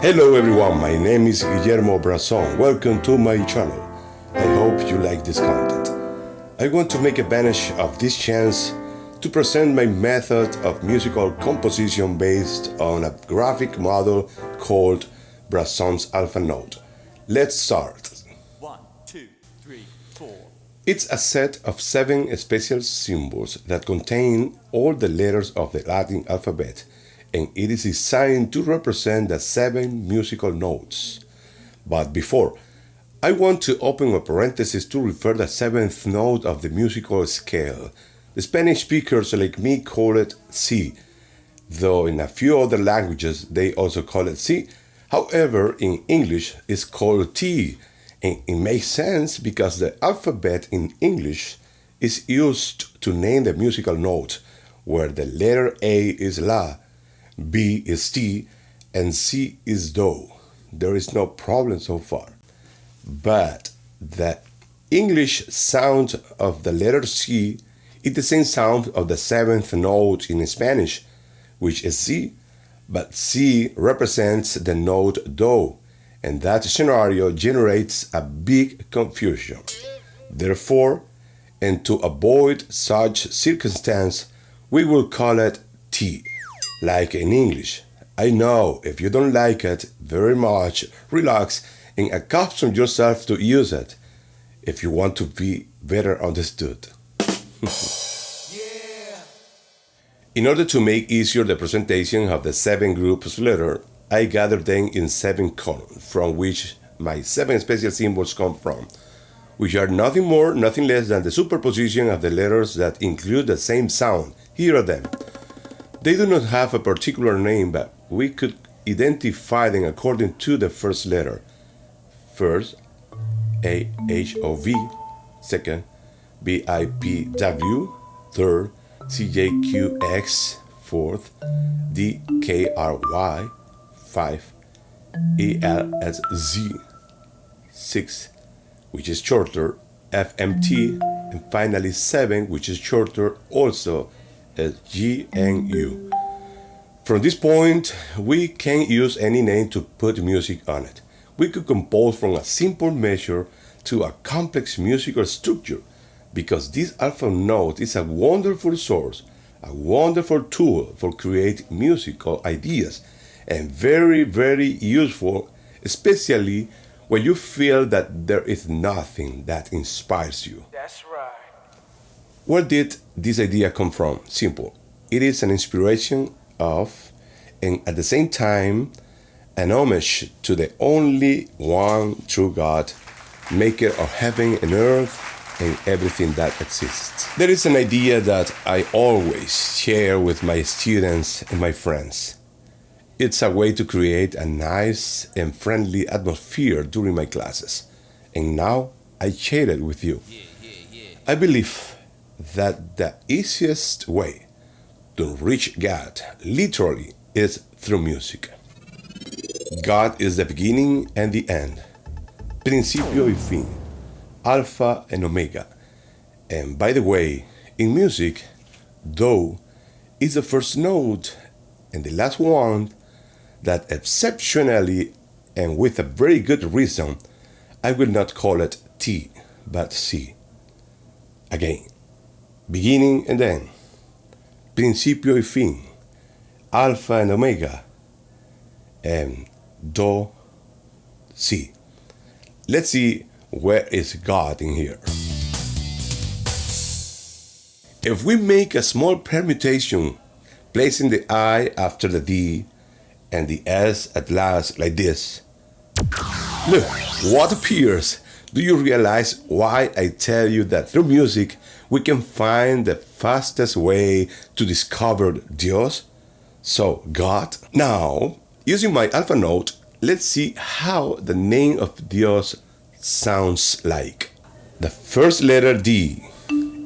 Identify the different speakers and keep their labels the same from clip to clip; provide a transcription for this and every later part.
Speaker 1: Hello everyone, my name is Guillermo Brazon. Welcome to my channel. I hope you like this content. I want to make advantage of this chance to present my method of musical composition based on a graphic model called Brazon's Alphanote. Let's start.
Speaker 2: 1, 2, 3, 4.
Speaker 1: It's a set of 7 special symbols that contain all the letters of the Latin alphabet, and it is designed to represent the 7 musical notes. But before, I want to open a parenthesis to refer the 7th note of the musical scale. The Spanish speakers like me call it C, though in a few other languages they also call it C. However, in English it's called T, and it makes sense because the alphabet in English is used to name the musical note, where the letter A is La, B is T, and C is Do. There is no problem so far. But the English sound of the letter C is the same sound of the 7th note in Spanish, which is C, but C represents the note Do, and that scenario generates a big confusion. Therefore, and to avoid such circumstance, we will call it T, like in English. I know if you don't like it very much, relax and accustom yourself to use it if you want to be better understood. In order to make easier the presentation of the 7 groups letter, I gathered them in 7 columns from which my 7 special symbols come from, which are nothing more, nothing less than the superposition of the letters that include the same sound. Here are them. They do not have a particular name, but we could identify them according to the first letter. First, A-H-O-V. Second, B-I-P-W. Third, C-J-Q-X. Fourth, D-K-R-Y. 5, E-L-S-Z. 6, which is shorter, F-M-T. And finally 7, which is shorter, also as G-N-U. From this point, we can use any name to put music on it. We could compose from a simple measure to a complex musical structure, because this alphanote is a wonderful source, a wonderful tool for creating musical ideas, and very, very useful, especially when you feel that there is nothing that inspires you.
Speaker 2: That's right.
Speaker 1: Where did this idea come from? Simple. It is an inspiration of, and at the same time, an homage to the only one true God, maker of heaven and earth and everything that exists. There is an idea that I always share with my students and my friends. It's a way to create a nice and friendly atmosphere during my classes. And now I share it with you. I believe that the easiest way to reach God literally is through music. God is the beginning and the end, principio y fin, alpha and omega. And by the way, in music, Do is the first note and the last one that exceptionally and with a very good reason, I will not call it T, but C. Again, beginning and end, principio y fin, alpha and omega, and Do, Si. Let's see where is God in here. If we make a small permutation, placing the I after the D and the S at last like this, look, what appears? Do you realize why I tell you that through music we can find the fastest way to discover Dios? So, God. Now, using my alphanote, let's see how the name of Dios sounds like. The first letter D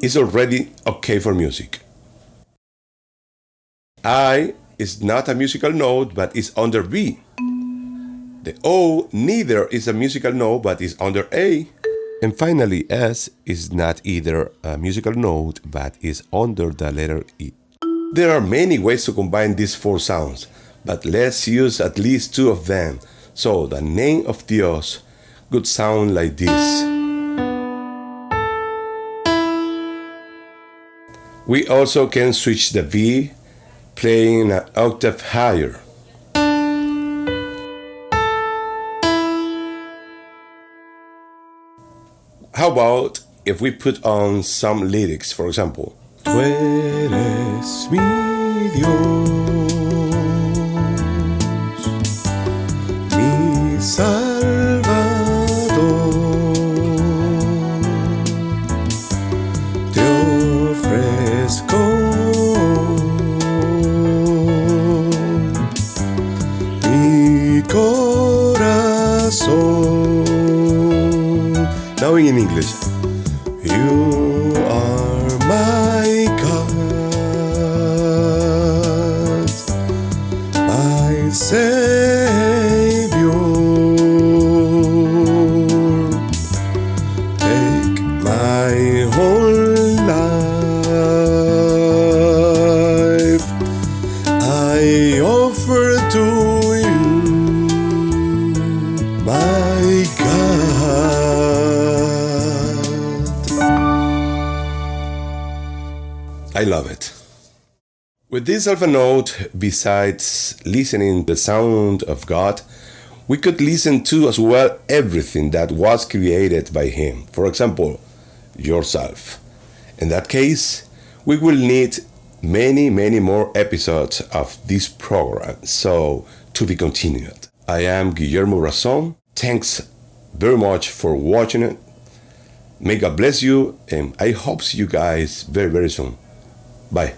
Speaker 1: is already okay for music. I is not a musical note but is under B. The O neither is a musical note but is under A. And finally, S is not either a musical note but is under the letter E. There are many ways to combine these 4 sounds, but let's use at least two of them, so the name of Dios could sound like this. We also can switch the V, playing an octave higher. How about if we put on some lyrics, for example? Tú eres mi Dios, mi Salvador, te ofrezco mi corazón. Now in English. You are my God, my Savior. Take my whole life, I offer to you, my God. I love it. With this Alphanote, besides listening to the sound of God, we could listen to as well everything that was created by Him. For example, yourself. In that case, we will need many more episodes of this program, so to be continued. I am Guillermo Brazon. Thanks very much for watching it. May God bless you, and I hope see you guys very soon. Bye.